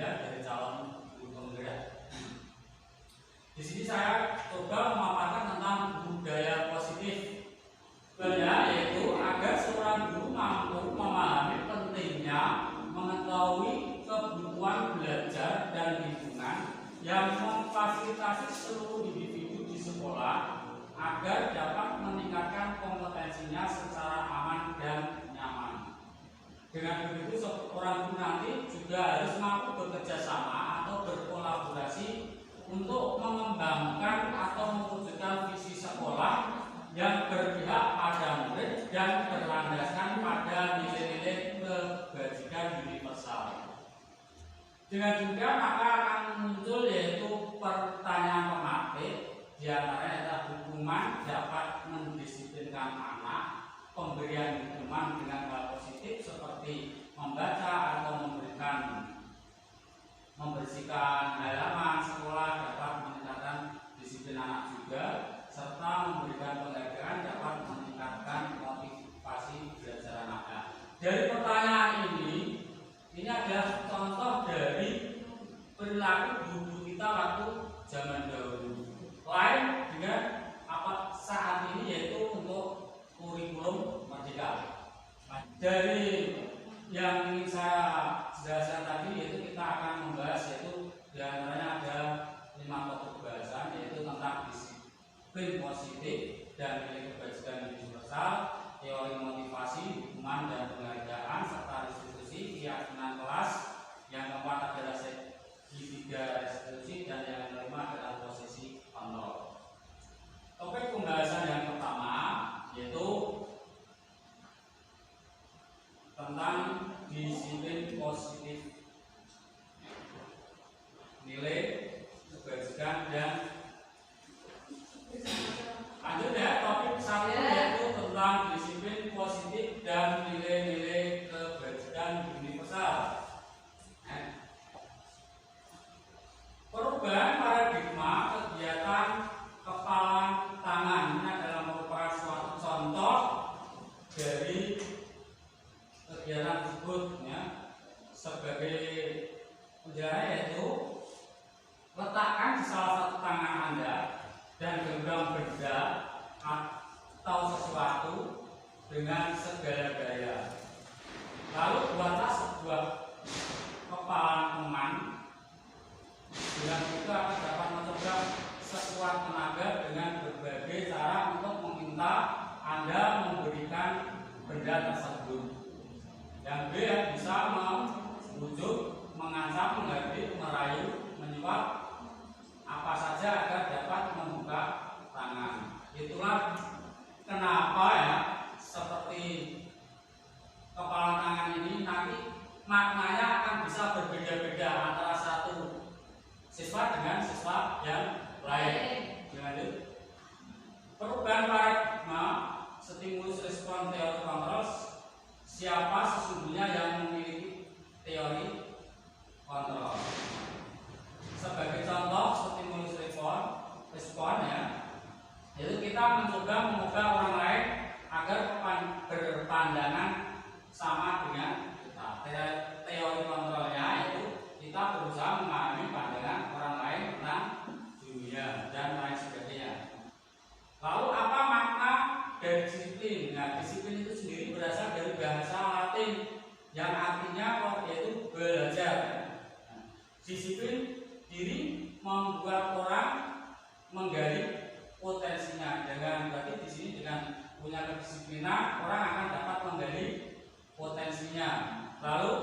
ya dari calon guru penggerak. Di sini saya coba memaparkan tentang budaya positif, yaitu agar seorang guru mampu memahami pentingnya mengetahui kebutuhan belajar dan lingkungan yang memfasilitasi seluruh individu di sekolah agar dapat meningkatkan kompetensinya secara aman dan nyaman. Dengan begitu, seorang guru nanti juga harus mampu bekerja sama atau berkolaborasi untuk mengembangkan atau mewujudkan visi sekolah yang berpihak pada murid dan berlandaskan pada nilai-nilai kebajikan universal. Dengan juga maka akan muncul yaitu pertanyaan pemantik, di antaranya adalah hukuman dapat mendisiplinkan anak, pemberian hukuman dengan hal positif seperti membaca atau membersihkan halaman sekolah dapat meningkatkan disiplin anak juga, serta memberikan penghargaan dapat meningkatkan motivasi belajar anak. Dari pertanyaan ini adalah contoh dari perilaku guru kita waktu zaman dahulu. Lain dengan apa saat ini, yaitu untuk kurikulum merdeka. Dari yang ingin saya jelaskan tadi, yaitu kita akan membahas yaitu diantaranya ada 5 topik bahasan, yaitu tentang disiplin positif dan nilai kebajikan universal, teori motivasi, hukuman dan penghargaan, serta restitusi, keyakinan kelas. Yang keempat adalah segitiga restitusi, dan yang kelima adalah posisi kontrol. Topik pembahasan yang pertama yaitu tentang disiplin positif, nilai kebajikan dan lanjut ya. Topik satu yaitu tentang disiplin positif dan nilai-nilai kebajikan universal. Perubahan paradigma kegiatan kepalan tangan ini adalah merupakan suatu contoh dari kegiatan tersebut ya. Sebagai penjara, yaitu letakkan di salah satu tangan Anda dan genggam benda atau sesuatu dengan segala daya. Lalu buatlah sebuah kepalan teman. Dengan itu akan dapat mencoba sekuat tenaga dengan berbagai cara untuk meminta Anda memberikan benda tersebut. Yang B bisa membujuk, mengancam, menghardik, merayu, menyuap, apa saja agar dapat membuka tangan. Itulah kenapa ya seperti kepala tangan ini nanti maknanya akan bisa berbeda-beda antara satu siswa dengan siswa yang lain. Lanjut. Perubahan paradigma, stimulus respon teori kontrol. Siapa sesungguhnya yang memiliki teori kontrol? Sebagai contoh stimulus respon ya, yaitu kita mencoba mengubah orang lain agar berpandangan sama dengan kita. Teori kontrolnya yaitu kita berusaha memahami pandangan orang lain tentang dunia dan lain sebagainya. Lalu apa makna dari disiplin? Nah, disiplin itu sendiri berasal dari bahasa Latin yang artinya yaitu belajar. Disiplin diri membuat orang menggali potensinya. Berarti di sini dengan punya kedisiplinan orang akan dapat menggali potensinya. Lalu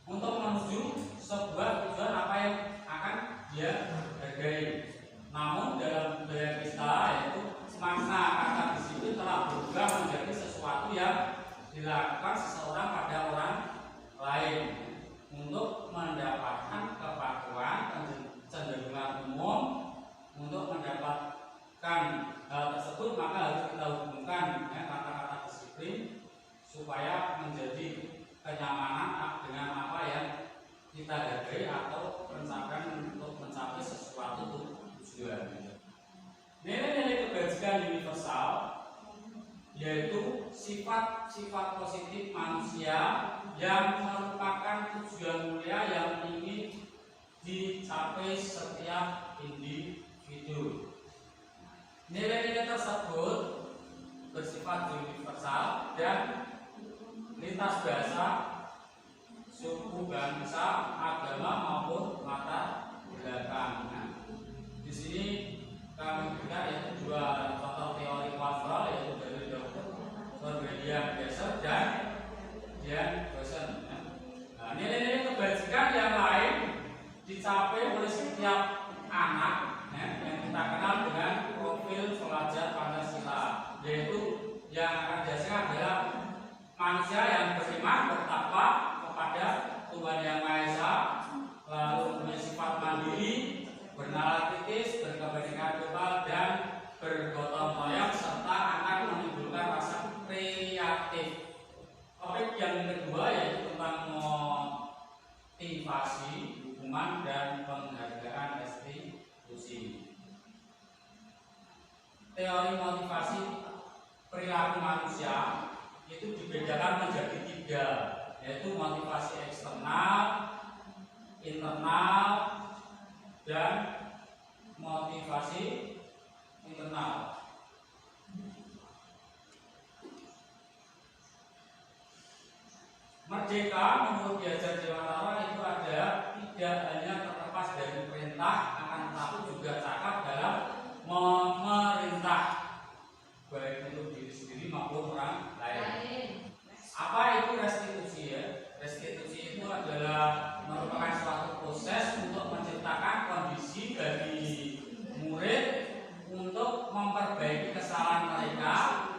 untuk menuju sebuah tujuan apa yang akan dia hargai. Namun dalam budaya kita yaitu makna kata disiplin telah berubah menjadi sesuatu yang dilakukan seseorang pada orang lain untuk mendapatkan kepatuhan, kecenderungan umum. Untuk mendapatkan hal tersebut maka harus kita hubungkan kata-kata disiplin supaya menjadi kenyamanan dengan apa yang kita hargai atau rencanakan untuk mencapai sesuatu tujuan. Nilai-nilai kebajikan universal yaitu sifat-sifat positif manusia yang merupakan tujuan mulia yang ingin dicapai setiap individu. Nilai-nilai tersebut bersifat universal dan lintas bahasa, suku, bangsa, agama maupun latar belakang. Nah, di sini kami berikan yaitu dua contoh teori kultural, yaitu dari Dr. William Besser dan Dian Bosen. Nah, nilai-nilai kebajikan yang lain dicapai oleh setiap anak yang kita kenal dengan profil pelajar Pancasila, yaitu yang akan dihasilkan adalah manusia yang beriman, bertakwa kepada Tuhan Yang Maha Esa, lalu punya sifat mandiri, bernalar kritis, berkepentingan global, dan bergotong royong, serta akan menimbulkan rasa kreatif. Topik yang kedua yaitu tentang motivasi, hukuman, dan penghargaan restitusi. Teori motivasi perilaku manusia itu dibedakan menjadi tiga, yaitu motivasi eksternal, internal, dan motivasi internal. Merdeka menurut Ki Hajar Dewantara itu ada tidak hanya terlepas dari perintah, akan tetapi juga cakap dalam memerintah, baik untuk diri sendiri maupun orang lain. Apa itu restitusi ya? Restitusi itu adalah merupakan suatu proses untuk menciptakan kondisi bagi murid untuk memperbaiki kesalahan mereka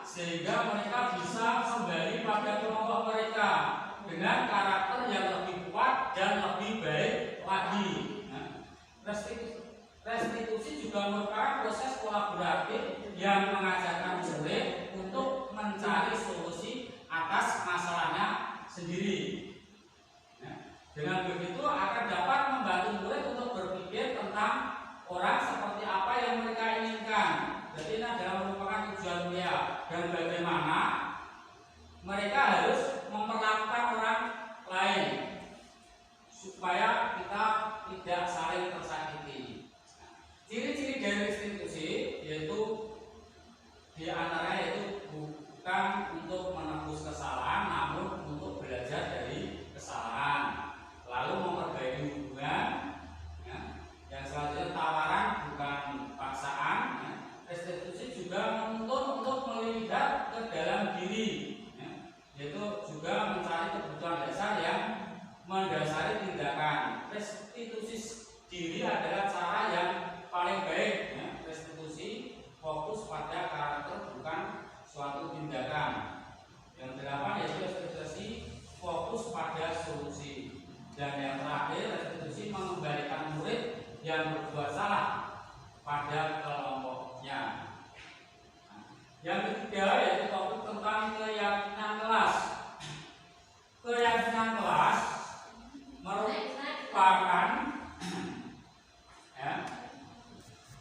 sehingga mereka bisa kembali pada kelompok mereka dengan karakter yang lebih kuat dan lebih baik lagi. Nah, restitusi juga merupakan proses kolaboratif yang mengajarkan murid untuk mencari solusi atas masalahnya sendiri. Nah, dengan begitu akan dapat membantu murid untuk berpikir tentang orang seperti apa yang mereka inginkan. Jadi ini adalah merupakan tujuan mulia dan bagaimana mereka harus memperlakukan orang lain supaya kita tidak saling tersakiti. Ciri-ciri dari restitusi yaitu diantaranya yaitu bukan untuk menebus kesalahan, namun untuk belajar dari kesalahan, lalu memperbaiki hubungan. Yang selanjutnya tawaran bukan paksaan. Restitusi juga menuntut untuk melihat ke dalam diri, yaitu juga mencari kebutuhan dasar yang mendasari tindakan. Restitusi diri adalah cara yang paling baik. Restitusi fokus pada karakter bukan suatu tindakan. Yang delapan yaitu restitusi fokus pada solusi. Dan yang terakhir restitusi mengembalikan murid yang berbuat salah pada kelompoknya. Yang ketiga yaitu topik tentang keyakinan kelas. Keyakinan kelas merupakan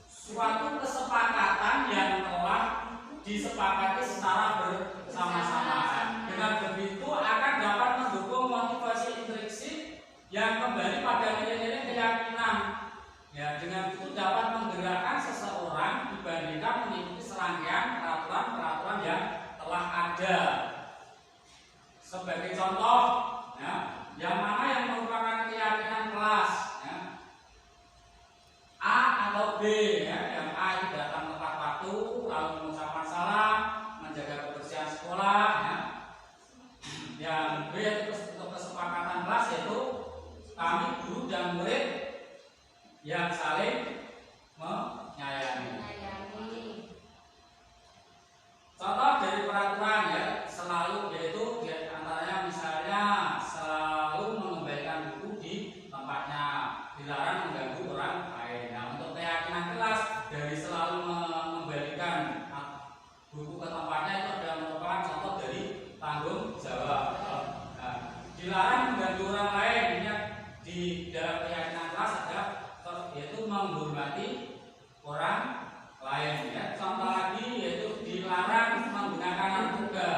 suatu kesepakatan yang telah disepakati secara bersama-sama. Dengan begitu akan dapat mendukung motivasi intrinsik yang kembali pada nilai-nilai keyakinan. Ya, dengan itu dapat menggerakkan seseorang dibandingkan mengikuti serangkaian peraturan-peraturan yang telah ada. Sebagai contoh, yang mana yang merupakan keyakinan kelas, A atau B, yang A itu datang tepat waktu, lalu mengucapkan salam, menjaga kebersihan sekolah. Yang B itu untuk kesepakatan kelas yaitu kami guru dan murid yang saling menyayangi. Contoh dari peraturan selalu yaitu antaranya misalnya selalu mengembalikan buku di tempatnya, dilarang mengganggu orang lain. Nah, untuk keyakinan kelas dari selalu mengembalikan buku ke tempatnya itu adalah merupakan contoh dari tanggung jawab. Dilarang mengganggu orang lain di dalam keyakinan kelas adalah yaitu menghormati orang lain. Contoh lagi yaitu dilarang menggunakan narkoba.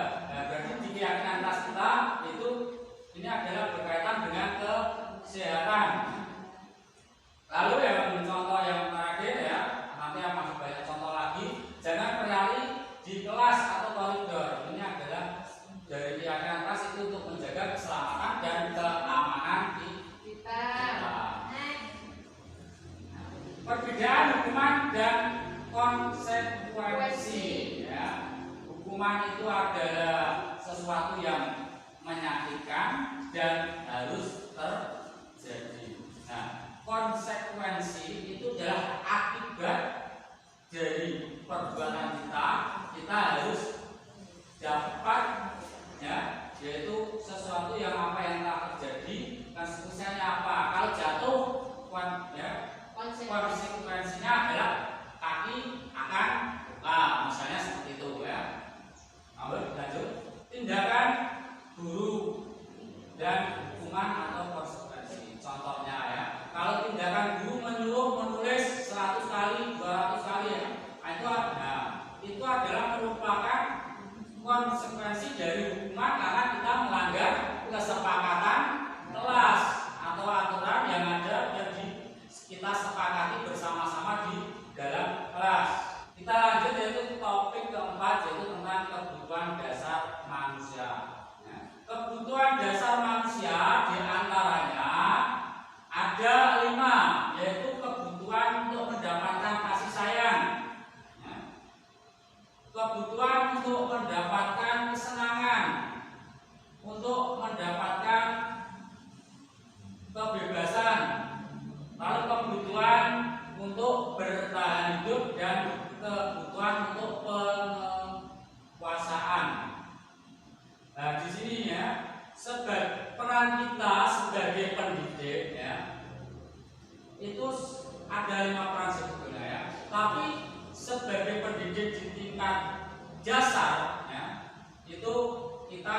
hukuman itu adalah sesuatu yang menyakitkan dan harus terjadi. Nah, konsekuensi itu adalah akibat dari perbuatan kita harus dapat, ya, yaitu sesuatu yang apa yang telah terjadi, konsekuensinya apa. Kalau jatuh, ya, konsekuensinya adalah kaki akan luka, misalnya seperti itu, ya. Lanjut, tindakan guru dan hukuman atau konsekuensi. Contohnya, ya, kalau tindakan guru menyuruh menulis 100 kali, 200 kali, ya, itu adalah merupakan konsekuensi dari hukuman karena kita melanggar kesepakatan kelas atau aturan yang ada yang kita sepakati bersama-sama di dalam kelas. Kita lanjut, yaitu topik keempat, yaitu tentang kebutuhan dasar manusia. Kebutuhan dasar manusia diantaranya ada 5, yaitu kebutuhan untuk mendapatkan kasih sayang, kebutuhan untuk mendapatkan kesenangan, untuk mendapatkan kebebasan, lalu kebutuhan untuk bertahan hidup, dan kebutuhan untuk penguasaan. Nah, di sini, ya, peran kita sebagai pendidik, ya, itu ada 5 peran sebetulnya, ya. Tapi sebagai pendidik di tingkat dasar, ya, itu kita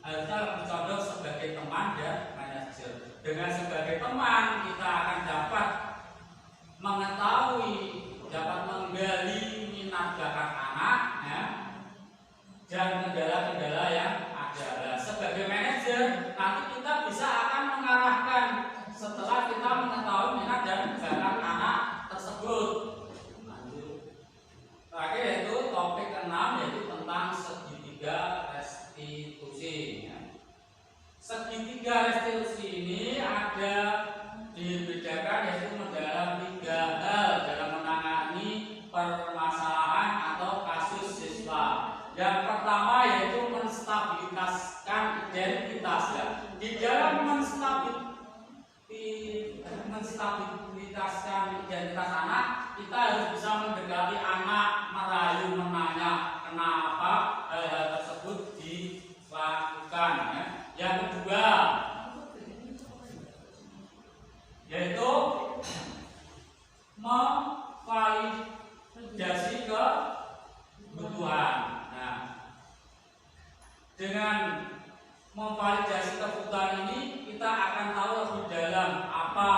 harusnya lebih condong sebagai teman dan manajer. Dengan sebagai teman kita akan dapat mengetahui, dapat menggali minat bakat anak, ya, dan kendala-kendala yang ada. Nah, sebagai manajer nanti kita bisa akan mengarahkan setelah kita mengetahui minat dan bakat anak tersebut. Terakhir, yaitu topik ke-6, yaitu tentang segitiga restitusi, ya. Segitiga restitusi ini ada dibedakan, yaitu dalam 3 hal dalam menangani permasalahan atau kasus siswa. Yang pertama yaitu menstabilitaskan identitas, ya. Di dalam menstabilitaskan identitas anak, kita harus bisa mendekati anak, merayu, menanya kenapa hal-hal tersebut dilakukan, ya. Yang kedua yaitu memvalidasi kebutuhan. Nah, dengan memvalidasi kebutuhan ini kita akan tahu lebih dalam apa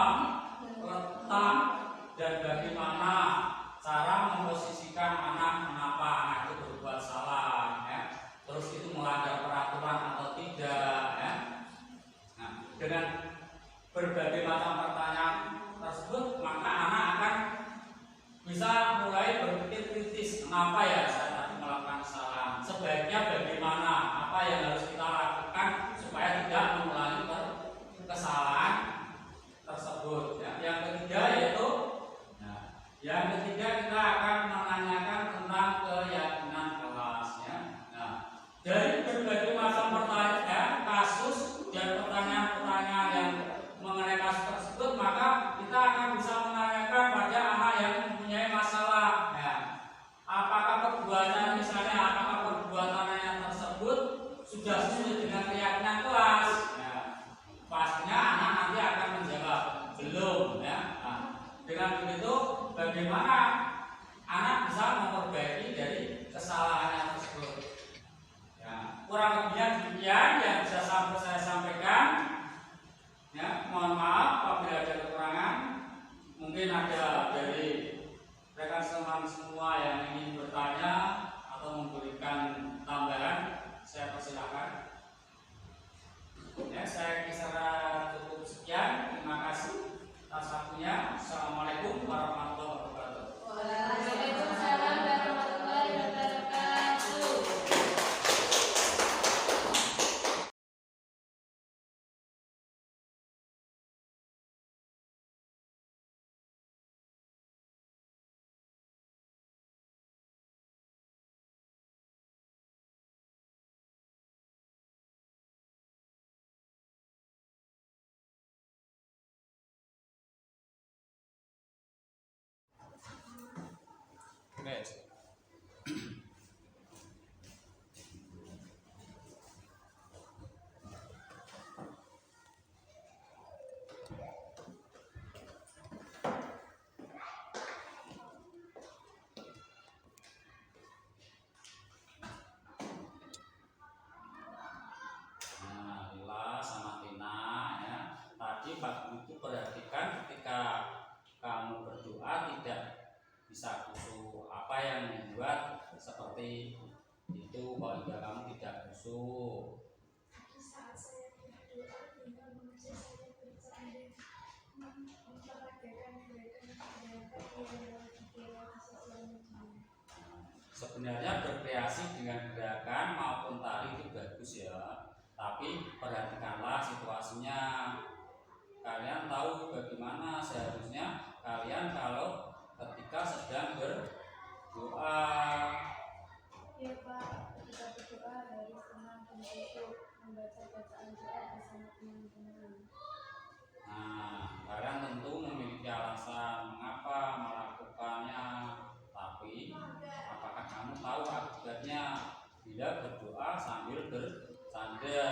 letak dan bagaimana cara memposisikan anak, kenapa anak itu berbuat salah, ya. Terus itu melanggar peraturan atau tidak, ya. Nah, dengan berbagai macam pertanyaan tersebut, maka anak akan bisa mulai berpikir kritis, kenapa ya saya tadi melakukan kesalahan, sebaiknya bagaimana, apa yang harus kita lakukan supaya tidak mengulangi kesalahan tersebut, ya. Yang ketiga yaitu, kita akan menanyakan tentang keyakinan kelas, ya. Nah, dari berbagai macam pertanyaan, kasus dan pertanyaan-pertanyaan yang mengenai kasus tersebut, maka kita akan bisa menanyakan pada anak yang mempunyai masalah, ya. Apakah perbuatan, misalnya, apakah perbuatannya tersebut sudah sesuai dengan keyakinan kelas, ya. Pastinya anak nanti akan menjawab belum, ya. Nah, dengan begitu bagaimana seperti itu kalau hingga kamu tidak khusyuk. Saat saya berdoa hingga mengajar saya bercanda memperagakan gerakan yang dikreasi selanjutnya. Sebenarnya berkreasi dengan gerakan maupun tari itu bagus ya, tapi perhatikanlah situasinya. Kalian tahu bagaimana seharusnya kalian kalau ketika sedang berdoa. Ya Pak, ketika berdoa harus tenang dan khusyuk, membaca bacaan doa bersama teman-teman. Nah, kalian tentu memiliki alasan mengapa melakukannya, tapi apakah kamu tahu akibatnya bila berdoa sambil bercanda?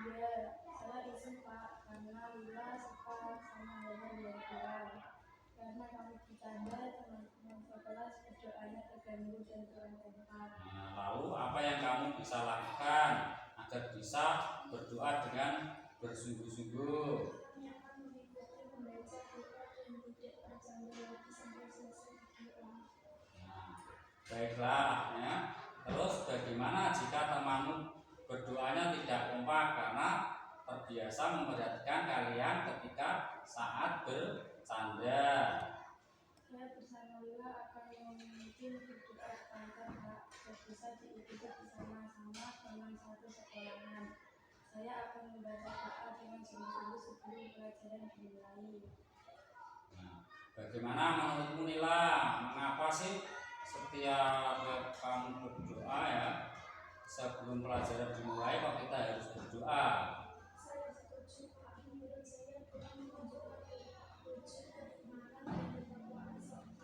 Iya, saya izin Pak, karena Lila suka sama hewan yang kurang. Karena kami bercanda, teman-teman sekelas berdoanya terganggu dan kurang tempat. Nah, lalu apa yang kamu bisa lakukan agar bisa berdoa dengan bersungguh-sungguh? Kami akan mengikuti membaca doa dan tidak bercanda lagi sampai selesai berdoa. Nah, baiklah ya. Terus bagaimana jika temanmu berdoanya tidak kompak karena terbiasa memperhatikan kalian ketika saat bercanda? Saya bersama Lila akan memimpin berdoa sepanjang Pak, bisa diikuti bersama-sama teman satu sekolahan. Saya akan membaca doa dengan sungguh-sungguh sebelum pelajaran dimulai. Nah, bagaimana menurutmu Nila? Mengapa sih setiap kamu berdoa ya sebelum pelajaran dimulai kok kita harus berdoa? Saya setuju Pak, menurut saya doa menunjukkan wujud keimanan dan ketakwaan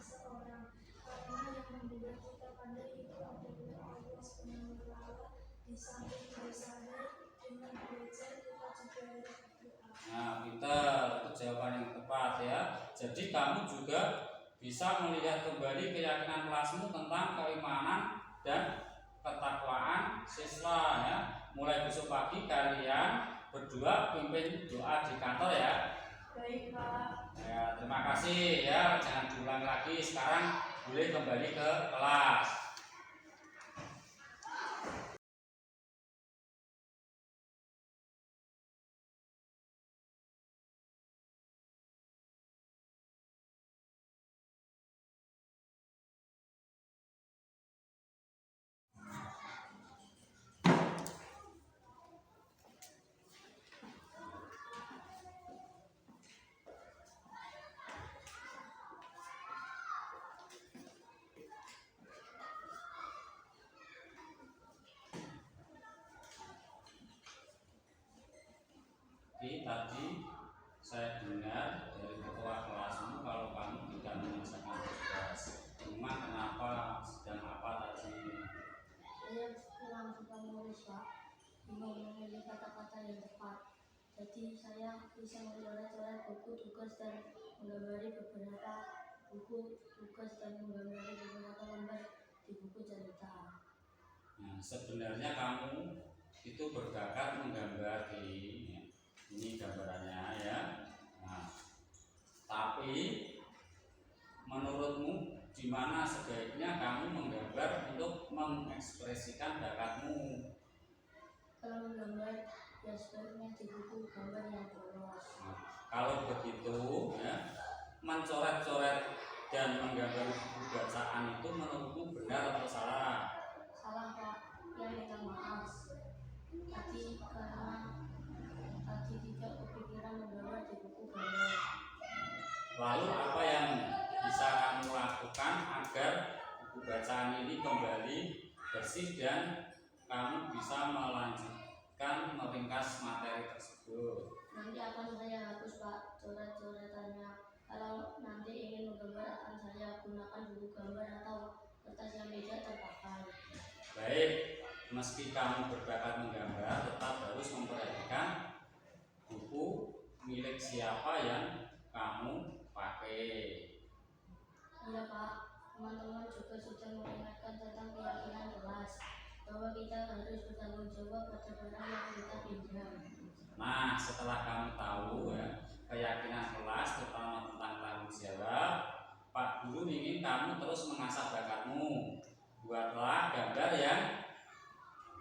seseorang. Karena yang membuat kita pandai itu adalah Allah SWT. Di samping bersandar dengan belajar, kita juga harus berdoa. Nah, pintar, itu jawaban yang tepat ya. Jadi kamu juga bisa melihat kembali keyakinan kelasmu tentang keimanan dan ketakwaan siswa ya. Mulai besok pagi kalian berdua pimpin doa di kantor ya. Baik Pak. Ya, terima kasih ya. Jangan diulang lagi. Sekarang boleh kembali ke kelas. Oke, tadi saya dengar dari ketua kelasmu kalau kamu tidak menyelesaikan tugas. Cuma kenapa? Sedang apa tadi? Saya kurang suka menulis Pak, bingung memilih kata-kata yang tepat. Jadi saya bisa mencoret-coret buku tugas dan menggambari beberapa buku tugas dan menggambari beberapa lembar di buku cerita. Nah, sebenarnya kamu itu berbakat menggambar ya. Ini gambarannya ya. Nah, tapi menurutmu di mana sebaiknya kamu menggambar untuk mengekspresikan bakatmu? Kalau menggambar, ya sebaiknya di buku gambar yang polos. Nah, kalau begitu ya, mencoret-coret dan menggambar buku bacaan itu menurutmu benar atau salah? Salah Pak, ya minta maaf. Tadi tidak kepikiran menggambar di buku gambar. Lalu apa yang bisa kamu lakukan agar buku bacaan ini kembali bersih dan kamu bisa melanjutkan meringkas materi tersebut? Nanti akan saya hapus Pak coret-coretannya. Kalau nanti ingin menggambar akan saya gunakan buku gambar atau kertas yang tidak terpakai. Baik, meski kamu berbakat menggambar, tetap harus memperhatikan buku milik siapa yang kamu pakai. Iya Pak, teman-teman juga sudah mengingatkan tentang keyakinan kelas bahwa kita harus bertanggung jawab pada barang yang kita pinjam. Nah, setelah kamu tahu ya keyakinan kelas terutama tentang tanggung jawab, Pak Guru ingin kamu terus mengasah bakatmu. buatlah gambar yang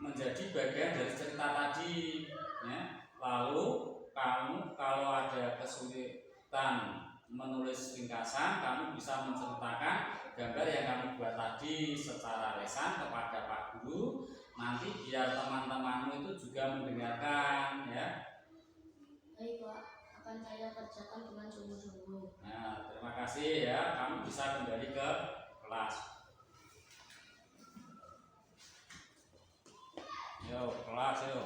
menjadi bagian dari cerita tadi, ya. Lalu kamu kalau ada kesulitan menulis ringkasan, kamu bisa menceritakan gambar yang kamu buat tadi secara lesan kepada Pak Guru. Nanti biar teman-temanmu itu juga mendengarkan, ya. Baik Pak, akan saya kerjakan dengan sungguh-sungguh. Nah, terima kasih ya. Kamu bisa kembali ke kelas. Yo, kelas yo.